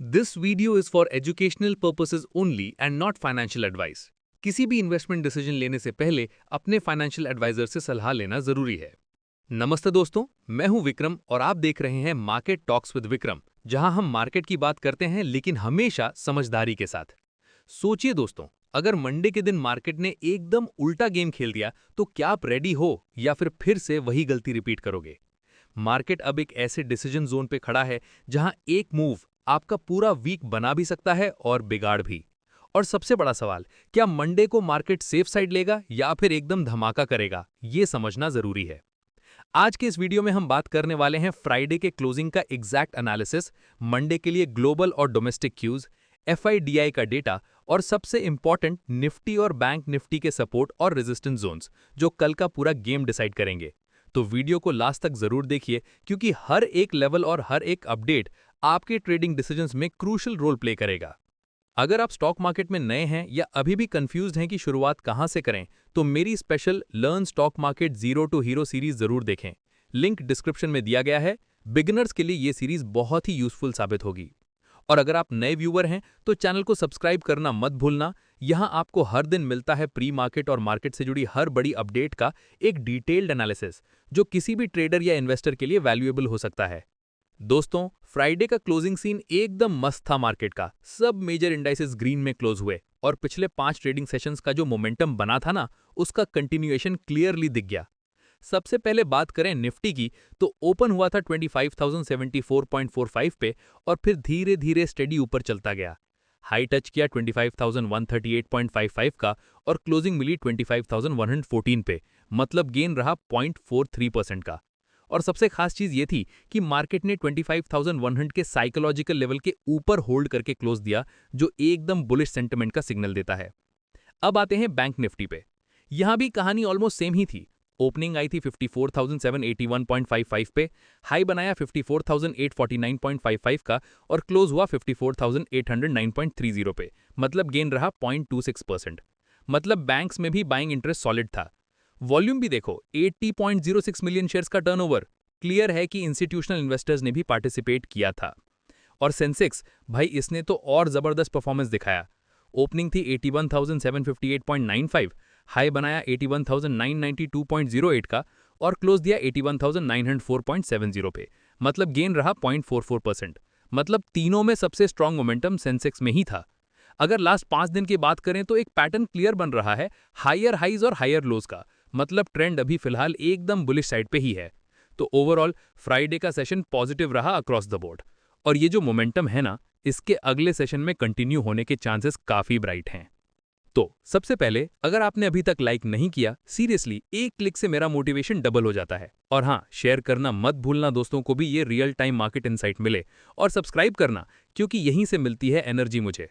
This video is for educational purposes only and not financial advice. किसी भी investment decision लेने से पहले अपने फाइनेंशियल एडवाइजर से सलाह लेना जरूरी है। नमस्ते दोस्तों, मैं हूं विक्रम और आप देख रहे हैं मार्केट टॉक्स विद विक्रम, जहां हम मार्केट की बात करते हैं लेकिन हमेशा समझदारी के साथ। सोचिए दोस्तों, अगर मंडे के दिन मार्केट ने एकदम उल्टा गेम खेल दिया तो क्या आप रेडी हो या फिर से वही गलती रिपीट करोगे? मार्केट अब एक ऐसे डिसीजन जोन पे खड़ा है जहां एक मूव आपका पूरा वीक बना भी सकता है और बिगाड़ भी। और सबसे बड़ा सवाल, क्या मंडे को मार्केट सेफ साइड लेगा या फिर एकदम धमाका करेगा, ये समझना जरूरी है। आज के इस वीडियो में हम बात करने वाले हैं फ्राइडे के क्लोजिंग का एग्जैक्ट एनालिसिस, मंडे के लिए ग्लोबल और डोमेस्टिक क्यूज, एफआईडीआई का डेटा और सबसे इंपॉर्टेंट निफ्टी और बैंक निफ्टी के सपोर्ट और रेजिस्टेंस जोन्स, जो कल का पूरा गेम डिसाइड करेंगे। तो वीडियो को लास्ट तक जरूर देखिए, क्योंकि हर एक लेवल और हर एक अपडेट आपके ट्रेडिंग डिसीजंस में क्रूशियल रोल प्ले करेगा। अगर आप स्टॉक मार्केट में नए हैं या अभी भी कंफ्यूज्ड हैं कि शुरुआत कहां से करें, तो मेरी special learn stock market zero to hero series जरूर देखें। लिंक डिस्क्रिप्शन में दिया गया है। बिगिनर्स के लिए ये सीरीज बहुत ही यूजफुल साबित होगी। और अगर आप नए व्यूअर हैं तो चैनल को सब्सक्राइब करना मत भूलना। यहां आपको हर दिन मिलता है प्री मार्केट और मार्केट से जुड़ी हर बड़ी अपडेट का एक डिटेल्ड एनालिसिस, जो किसी भी ट्रेडर या इन्वेस्टर के लिए वैल्यूएबल हो सकता है। दोस्तों, फ्राइडे का क्लोजिंग सीन एकदम मस्त था। मार्केट का सब मेजर इंडाइसेस ग्रीन में क्लोज हुए और पिछले 5 ट्रेडिंग सेशंस का जो मोमेंटम बना था ना, उसका कंटिन्यूएशन क्लियरली दिख गया। सबसे पहले बात करें निफ्टी की, तो ओपन हुआ था 25,074.45 पे और फिर धीरे धीरे स्टेडी ऊपर चलता गया। हाई टच किया 25,138.55 का और क्लोजिंग मिली 25,114 पे, मतलब गेन रहा 0.43% का। और सबसे खास चीज ये थी कि मार्केट ने 25,100 के साइकोलॉजिकल लेवल के ऊपर होल्ड करके क्लोज दिया, जो एकदम बुलिश सेंटिमेंट का सिग्नल देता है। अब आते हैं बैंक निफ्टी पे। यहां भी कहानी ऑलमोस्ट सेम ही थी। ओपनिंग आई थी 54,781.55 पे, हाई बनाया 54,849.55 का और क्लोज हुआ 54,809.30 पे, मतलब गेन रहा 0.26%। मतलब बैंक्स में भी बाइंग इंटरेस्ट सॉलिड था। वॉल्यूम भी देखो, 80.06 मिलियन शेयर्स का टर्नओवर। क्लियर है कि इंस्टीट्यूशनल इन्वेस्टर्स ने भी पार्टिसिपेट किया था। और सेंसेक्स, भाई इसने तो और जबरदस्त परफॉर्मेंस दिखाया। ओपनिंग थी 81,758.95, हाई बनाया 81,992.08 का और क्लोज दिया 81,904.70 पे, मतलब गेन रहा 0.44%। मतलब तीनों में सबसे स्ट्रांग मोमेंटम सेंसेक्स में ही था। अगर लास्ट 5 दिन की बात करें तो एक पैटर्न क्लियर बन रहा है, हायर हाइज और हायर लोज का। मतलब ट्रेंड अभी फिलहाल एकदम बुलिश साइड पे ही है। तो ओवरऑल फ्राइडे का सेशन पॉजिटिव रहा अक्रॉस द बोर्ड। और ये जो मोमेंटम है ना, इसके अगले सेशन में कंटिन्यू होने के चांसेस काफी ब्राइट हैं। तो सबसे पहले, अगर आपने अभी तक लाइक नहीं किया, सीरियसली एक क्लिक से मेरा मोटिवेशन डबल हो जाता है। और हाँ, शेयर करना मत भूलना दोस्तों को भी ये रियल टाइम मार्केट इनसाइट मिले, और सब्सक्राइब करना, क्योंकि यहीं से मिलती है एनर्जी मुझे।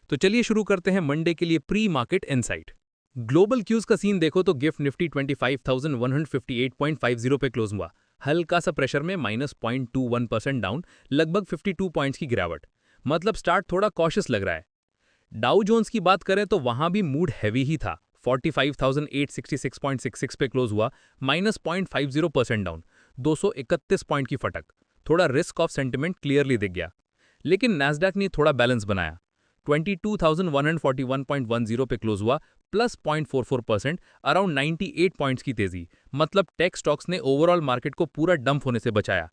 तो चलिए शुरू करते हैं मंडे के लिए pre market insight. Global cues का सीन देखो तो गिफ्ट निफ्टी 25,158.50 पे क्लोज हुआ। हल्का सा प्रेशर में -0.21% डाउन, लगभग 52 पॉइंट्स की गिरावट। मतलब स्टार्ट थोड़ा कॉशियस लग रहा है। डाउ जोन्स की बात करें तो वहां भी मूड हैवी ही था। 45,866.66 पे क्लोज हुआ, -0.50% डाउन, 231 पॉइंट की फटक। थोड़ा रिस्क ऑफ सेंटिमेंट क्लियरली दिख गया। लेकिन नैस्डैक ने थोड़ा बैलेंस बनाया। 22,141.10 पे क्लोज हुआ, प्लस 0.44%, अराउंड 98 पॉइंट्स की तेजी। मतलब टेक स्टॉक्स ने ओवरऑल मार्केट को पूरा डंप होने से बचाया।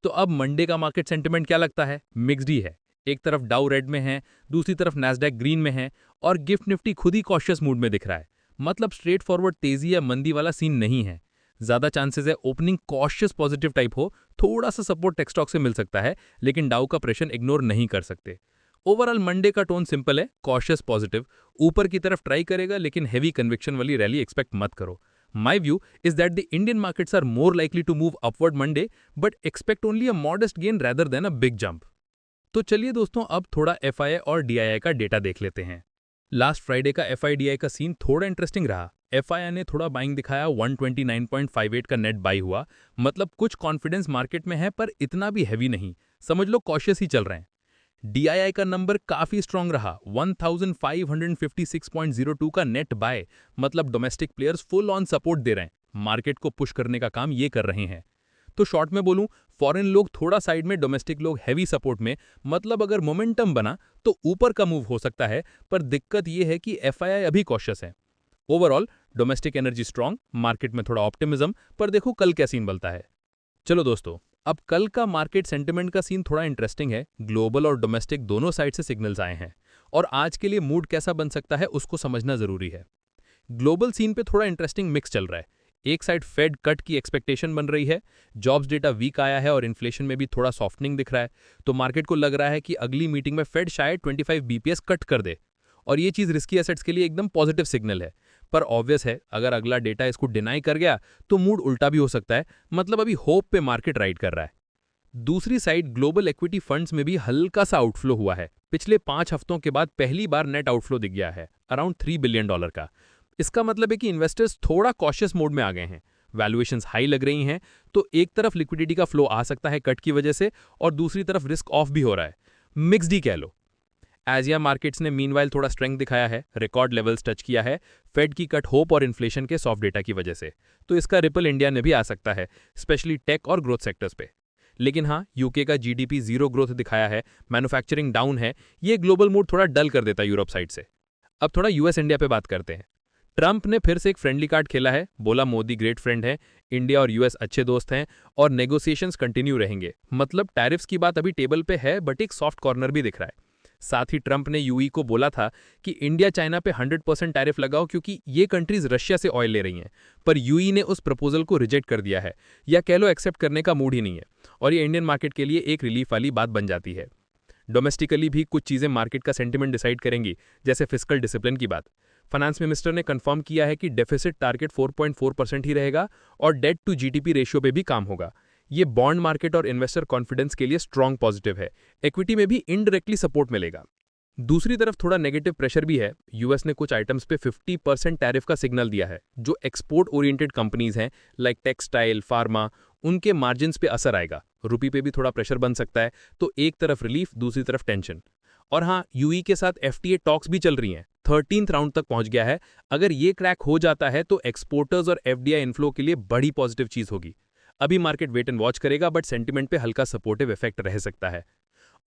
तो अब मंडे का मार्केट सेंटिमेंट क्या लगता है? मिक्स्ड ही है। एक तरफ डाउ रेड में है, दूसरी तरफ नैस्डैक ग्रीन में है, और गिफ्ट निफ्टी खुद ही कॉशियस मूड में दिख रहा है। मतलब स्ट्रेट फॉरवर्ड तेजी या मंदी वाला सीन नहीं है। ज्यादा चांसेस है ओपनिंग कॉशियस पॉजिटिव टाइप हो, थोड़ा सा सपोर्ट टेक स्टॉक से मिल सकता है, लेकिन डाउ का प्रेशर इग्नोर नहीं कर सकते। ओवरऑल मंडे का टोन सिंपल है, कॉशियस पॉजिटिव, ऊपर की तरफ ट्राई करेगा, लेकिन हेवी कन्विक्शन वाली रैली एक्सपेक्ट मत करो। My view is that the Indian markets are more likely to move upward Monday, but expect only a modest gain rather than a big jump. तो चलिए दोस्तों, अब थोड़ा FII और DII का डेटा देख लेते हैं। लास्ट फ्राइडे का FIDI का सीन थोड़ा इंटरेस्टिंग रहा। FII ने थोड़ा बाइंग दिखाया, 129.58 का नेट बाई हुआ। मतलब कुछ कॉन्फिडेंस मार्केट में है, पर इतना भी हैवी नहीं, समझ लो कॉशियस ही चल रहे हैं। DII का नंबर काफी स्ट्रांग रहा, 1556.02 का नेट बाय। मतलब domestic players full on support दे रहे हैं, मार्केट को पुश करने का काम ये कर रहे हैं। तो शॉर्ट में बोलूं, फॉरेन लोग थोड़ा साइड में, डोमेस्टिक लोग हैवी सपोर्ट में। मतलब अगर मोमेंटम बना तो ऊपर का मूव हो सकता है, पर दिक्कत यह है कि एफआईआई अभी कॉशियस है। Overall domestic energy strong, market में थोड़ा ऑप्टिमिज्म, पर देखो कल क्या सीन बनता है। चलो दोस्तों, अब कल का मार्केट सेंटिमेंट का सीन थोड़ा इंटरेस्टिंग है। ग्लोबल और डोमेस्टिक दोनों साइड से सिग्नल्स आए हैं, और आज के लिए मूड कैसा बन सकता है उसको समझना जरूरी है। ग्लोबल सीन पे थोड़ा इंटरेस्टिंग मिक्स चल रहा है। एक साइड फेड कट की एक्सपेक्टेशन बन रही है, जॉब्स डेटा वीक आया है और इन्फ्लेशन में भी थोड़ा सॉफ्टनिंग दिख रहा है, तो मार्केट को लग रहा है कि अगली मीटिंग में फेड शायद 25 बीपीएस कट कर दे, और ये चीज रिस्की एसेट्स के लिए एकदम पॉजिटिव सिग्नल है। पर ऑब्वियस है, अगर अगला डेटा इसको डिनाई कर गया तो मूड उल्टा भी हो सकता है। मतलब अभी होप पे मार्केट राइड कर रहा है। दूसरी साइड ग्लोबल इक्विटी फंड्स में भी हल्का सा आउटफ्लो हुआ है। पिछले 5 हफ्तों के बाद पहली बार नेट आउटफ्लो दिख गया है, अराउंड $3 बिलियन का। इसका मतलब है कि इन्वेस्टर्स थोड़ा कॉशियस मोड में आ गए हैं। वैल्यूएशंस हाई लग रही हैं, तो एक तरफ लिक्विडिटी का फ्लो आ सकता है कट की वजह से, और दूसरी तरफ रिस्क ऑफ भी हो रहा है। मिक्स्ड ही कह लो। एशिया मार्केट्स ने मीनवाइल थोड़ा स्ट्रेंथ दिखाया है, रिकॉर्ड लेवल्स टच किया है, फेड की कट होप और इन्फ्लेशन के सॉफ्ट डेटा की वजह से। तो इसका रिपल इंडिया ने भी आ सकता है, स्पेशली टेक और ग्रोथ सेक्टर्स पे। लेकिन हाँ, यूके का जीडीपी जीरो ग्रोथ दिखाया है, मैन्युफैक्चरिंग डाउन है, ये ग्लोबल मूड थोड़ा डल कर देता है यूरोप साइड से। अब थोड़ा यूएस इंडिया पे बात करते हैं। ट्रंप ने फिर से एक फ्रेंडली कार्ड खेला है, बोला मोदी ग्रेट फ्रेंड है, इंडिया और यूएस अच्छे दोस्त हैं, और नेगोशिएशंस कंटिन्यू रहेंगे। मतलब टैरिफ्स की बात अभी टेबल पे है, बट एक सॉफ्ट कॉर्नर भी दिख रहा है। साथ ही ट्रंप ने यूई को बोला था कि इंडिया चाइना पे 100% टैरिफ लगाओ, क्योंकि ये कंट्रीज रशिया से ऑयल ले रही हैं। पर यूई ने उस प्रपोजल को रिजेक्ट कर दिया है, या कह लो एक्सेप्ट करने का मूड ही नहीं है, और ये इंडियन मार्केट के लिए एक रिलीफ वाली बात बन जाती है। डोमेस्टिकली भी कुछ चीजें मार्केट का सेंटिमेंट डिसाइड करेंगी, जैसे फिस्कल डिसिप्लिन की बात। फाइनेंस मिनिस्टर ने कंफर्म किया है कि डेफिसिट टारगेट 4.4% ही रहेगा, और डेट टू जीडीपी रेशियो पे भी काम होगा। ये बॉन्ड मार्केट और इन्वेस्टर कॉन्फिडेंस के लिए स्ट्रॉन्ग पॉजिटिव है। इक्विटी में भी इनडायरेक्टली सपोर्ट मिलेगा। दूसरी तरफ थोड़ा नेगेटिव प्रेशर भी है। यूएस ने कुछ आइटम्स पे 50% टैरिफ का सिग्नल दिया है। जो एक्सपोर्ट ओरिएंटेड कंपनीज हैं, लाइक टेक्सटाइल, फार्मा, उनके मार्जिन्स पे असर आएगा। रुपी पे भी थोड़ा प्रेशर बन सकता है। तो एक तरफ रिलीफ, दूसरी तरफ टेंशन। और हाँ, यूई के साथ एफटीए टॉक्स भी चल रही हैं, 13th राउंड तक पहुंच गया है। अगर ये क्रैक हो जाता है तो एक्सपोर्टर्स और एफडीआई इन्फ्लो के लिए बड़ी पॉजिटिव चीज होगी। अभी मार्केट वेट एंड वॉच करेगा, बट सेंटिमेंट पे हल्का सपोर्टिव इफेक्ट रह सकता है।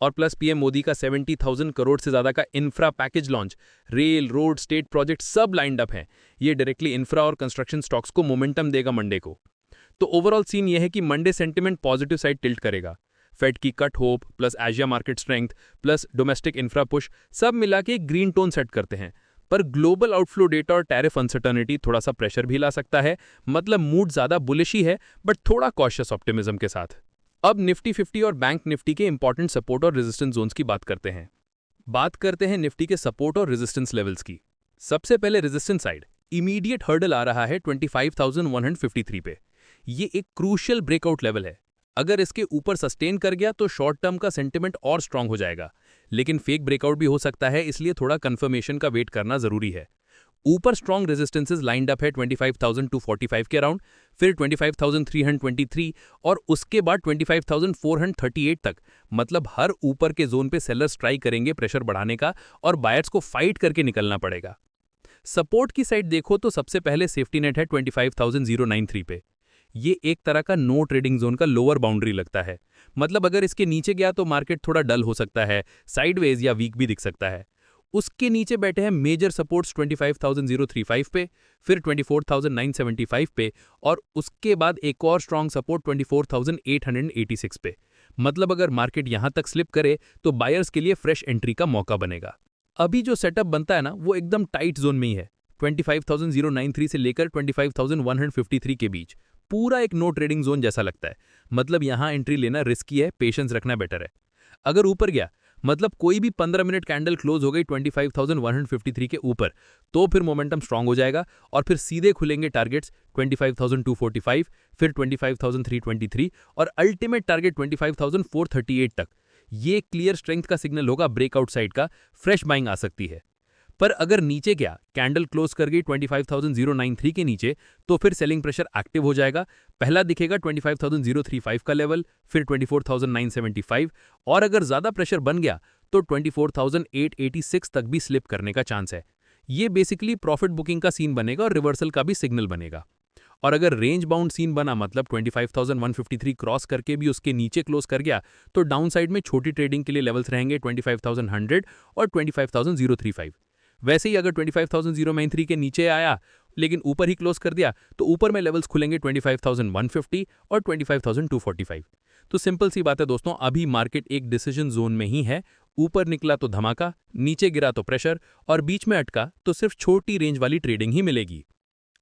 और प्लस पीएम मोदी का 70,000 करोड़ से ज्यादा का infra package launch, rail, road, state project सब लाइंड अप हैं। ये डायरेक्टली इंफ्रा और कंस्ट्रक्शन स्टॉक्स को मोमेंटम देगा मंडे को। तो ओवरऑल सीन ये है कि Monday sentiment positive side tilt करेगा। फेड की cut hope plus Asia market strength plus domestic infra push सब मिला के ग्रीन टोन सेट करते हैं। पर ग्लोबल आउटफ्लो डेटा और टैरिफ अनसर्टनिटी थोड़ा सा प्रेशर भी ला सकता है। मतलब मूड ज्यादा बुलिश ही है, बट थोड़ा कॉशियस ऑप्टिमिज्म के साथ। अब निफ्टी 50 और बैंक निफ्टी के इंपॉर्टेंट सपोर्ट और रेजिस्टेंस जोन्स की बात करते हैं। बात करते हैं निफ्टी के सपोर्ट और रेजिस्टेंस लेवल्स की। सबसे पहले रेजिस्टेंस साइड, इमीडिएट हर्डल आ रहा है 25,153 पे। ये एक क्रूशियल ब्रेकआउट लेवल है। अगर इसके ऊपर सस्टेन कर गया तो शॉर्ट टर्म का सेंटिमेंट और स्ट्रांग हो जाएगा, लेकिन फेक ब्रेकआउट भी हो सकता है, इसलिए थोड़ा कंफर्मेशन का वेट करना जरूरी है। ऊपर स्ट्रॉन्ग रेजिस्टेंसेज लाइंड अप है 25,245 के अराउंड, फिर 25,323 और उसके बाद 25,438 तक। मतलब हर ऊपर के जोन पे सेलर्स ट्राई करेंगे प्रेशर बढ़ाने का, और बायर्स को फाइट करके निकलना पड़ेगा। सपोर्ट की साइड देखो तो सबसे पहले सेफ्टी नेट है 25,093 पे। ये एक तरह का नो ट्रेडिंग जोन का लोअर बाउंड्री लगता है। मतलब अगर इसके नीचे गया तो मार्केट थोड़ा डल हो सकता है, साइडवेज या वीक भी दिख सकता है। उसके नीचे बैठे हैं मेजर सपोर्ट्स 25,035 पे, फिर 24,975 पे, और उसके बाद एक और स्ट्रांग सपोर्ट 24,886 पे। मतलब अगर मार्केट यहां तक स्लिप करे तो बायर्स के लिए फ्रेश एंट्री का मौका बनेगा। अभी जो सेटअप बनता है ना, वो एकदम टाइट जोन में ही है, 25,093 से लेकर 25,153 के बीच। पूरा एक नो ट्रेडिंग जोन जैसा लगता है। मतलब यहां एंट्री लेना रिस्की है, पेशेंस रखना बेटर है। अगर ऊपर गया, मतलब कोई भी 15 मिनट कैंडल क्लोज हो गई 25,153 के ऊपर, तो फिर मोमेंटम स्ट्रांग हो जाएगा, और फिर सीधे खुलेंगे टारगेट्स 25,245, फिर 25,323 और अल्टीमेट टारगेट 25,438 तक। ये क्लियर स्ट्रेंथ का सिग्नल होगा, ब्रेकआउट साइड का फ्रेश बाइंग आ सकती है। पर अगर नीचे गया, कैंडल क्लोज कर गई 25,093 के नीचे, तो फिर सेलिंग प्रेशर एक्टिव हो जाएगा। पहला दिखेगा 25,035 का लेवल, फिर 24,975, और अगर ज्यादा प्रेशर बन गया तो 24,886 तक भी स्लिप करने का चांस है। ये बेसिकली प्रॉफिट बुकिंग का सीन बनेगा और रिवर्सल का भी सिग्नल बनेगा। और अगर रेंज बाउंड सीन बना मतलब 25,153 क्रॉस करके भी उसके नीचे क्लोज कर गया तो डाउन साइड में छोटी ट्रेडिंग के लिए लेवल्स रहेंगे 25,100 और 25,035। वैसे ही अगर 25,093 के नीचे आया लेकिन ऊपर ही क्लोज कर दिया तो ऊपर में लेवल्स खुलेंगे 25,150 और 25,245। तो सिंपल सी बात है दोस्तों, अभी मार्केट एक डिसीजन जोन में ही है। ऊपर निकला तो धमाका, नीचे गिरा तो प्रेशर और बीच में अटका तो सिर्फ छोटी रेंज वाली ट्रेडिंग ही मिलेगी।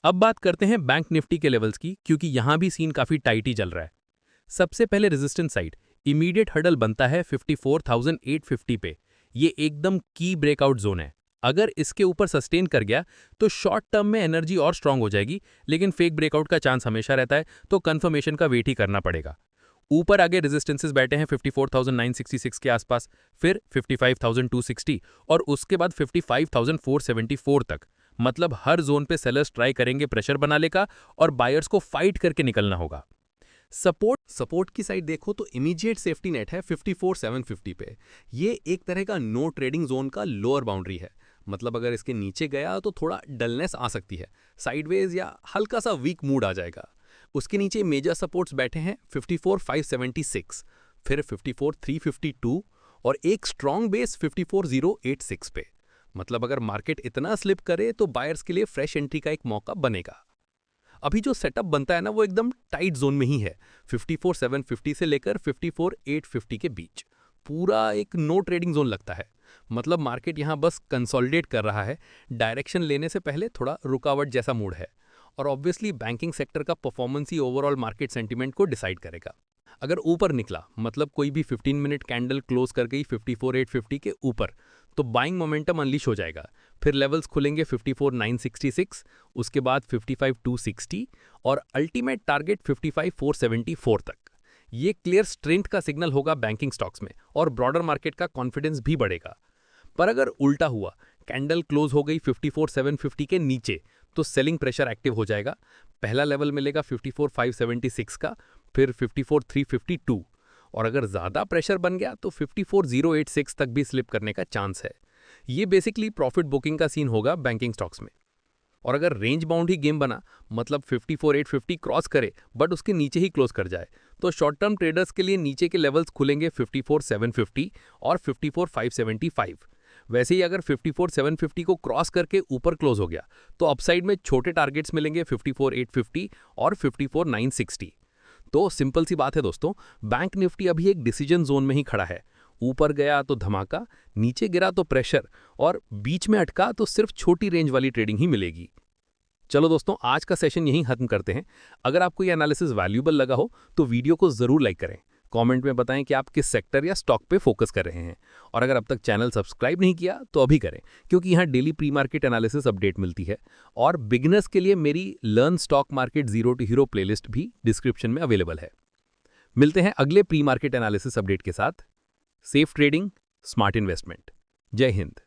अब बात करते हैं बैंक निफ्टी के लेवल्स की, क्योंकि यहां भी सीन काफी टाइट ही चल रहा है। सबसे पहले रेजिस्टेंस साइड इमीडिएट हर्डल बनता है 54,850 पे। ये एकदम की ब्रेकआउट जोन है। अगर इसके ऊपर सस्टेन कर गया तो शॉर्ट टर्म में एनर्जी और स्ट्रांग हो जाएगी, लेकिन फेक ब्रेकआउट का चांस हमेशा रहता है, तो कंफर्मेशन का वेट ही करना पड़ेगा। ऊपर आगे रेजिस्टेंसेस बैठे हैं 54,966 के आसपास, फिर 55,260 और उसके बाद 55,474 तक। मतलब हर जोन पे सेलर्स ट्राई करेंगे प्रेशर बनाने का और बायर्स को फाइट करके निकलना होगा। सपोर्ट की साइड देखो तो इमीडिएट सेफ्टी नेट है 54,750 पे। ये एक तरह का नो ट्रेडिंग जोन का लोअर बाउंड्री है। मतलब अगर इसके नीचे गया तो थोड़ा डलनेस आ सकती है, साइडवेज या हल्का सा वीक मूड आ जाएगा। उसके नीचे मेजर सपोर्ट्स बैठे हैं 54,576, फिर 54,352 और एक स्ट्रॉन्ग बेस 54,086 पे। मतलब अगर मार्केट इतना स्लिप करे तो बायर्स के लिए फ्रेश एंट्री का एक मौका बनेगा। अभी जो सेटअप बनता है ना वो एकदम टाइट जोन में ही है, 54,750 से लेकर 54,850 के बीच। पूरा एक नो ट्रेडिंग जोन लगता है। मतलब मार्केट यहाँ बस कंसोलिडेट कर रहा है, डायरेक्शन लेने से पहले थोड़ा रुकावट जैसा मूड है। और ऑब्वियसली बैंकिंग सेक्टर का परफॉर्मेंस ही ओवरऑल मार्केट सेंटीमेंट को डिसाइड करेगा। अगर ऊपर निकला मतलब कोई भी 15 मिनट कैंडल क्लोज कर गई 54,850 के ऊपर, तो बाइंग मोमेंटम अनलीश हो जाएगा। फिर लेवल्स खुलेंगे 54,966, उसके बाद 55,260 और अल्टीमेट टारगेट 55,474 तक। ये क्लियर स्ट्रेंथ का सिग्नल होगा बैंकिंग स्टॉक्स में और ब्रॉडर मार्केट का कॉन्फिडेंस भी बढ़ेगा। पर अगर उल्टा हुआ, कैंडल क्लोज हो गई 54,750 के नीचे, तो सेलिंग प्रेशर एक्टिव हो जाएगा। पहला लेवल मिलेगा 54,576 का, फिर 54,352 और अगर ज़्यादा प्रेशर बन गया तो 54,086 तक भी स्लिप करने का चांस है। ये बेसिकली प्रॉफिट बुकिंग का सीन होगा बैंकिंग स्टॉक्स में। और अगर रेंज बाउंड ही गेम बना मतलब 54,850 क्रॉस करे बट उसके नीचे ही क्लोज कर जाए, तो शॉर्ट टर्म ट्रेडर्स के लिए नीचे के लेवल्स खुलेंगे 54,750 और 54,575। वैसे ही अगर 54,750 को क्रॉस करके ऊपर क्लोज हो गया तो अपसाइड में छोटे टारगेट्स मिलेंगे 54,850 और 54,960। तो सिंपल सी बात है दोस्तों, बैंक निफ्टी अभी एक डिसीजन जोन में ही खड़ा है। ऊपर गया तो धमाका, नीचे गिरा तो प्रेशर और बीच में अटका तो सिर्फ छोटी रेंज वाली ट्रेडिंग ही मिलेगी। चलो दोस्तों, आज का सेशन यहीं खत्म करते हैं। अगर आपको ये एनालिसिस वैल्यूएबल लगा हो तो वीडियो को जरूर लाइक करें। कमेंट में बताएं कि आप किस सेक्टर या स्टॉक पे फोकस कर रहे हैं। और अगर अब तक चैनल सब्सक्राइब नहीं किया तो अभी करें, क्योंकि यहाँ daily pre market analysis update मिलती है। और बिगिनर्स के लिए मेरी learn stock market zero to hero playlist भी डिस्क्रिप्शन में अवेलेबल है। मिलते हैं अगले प्री मार्केट एनालिसिस अपडेट के साथ। Safe trading, smart investment. जय हिंद।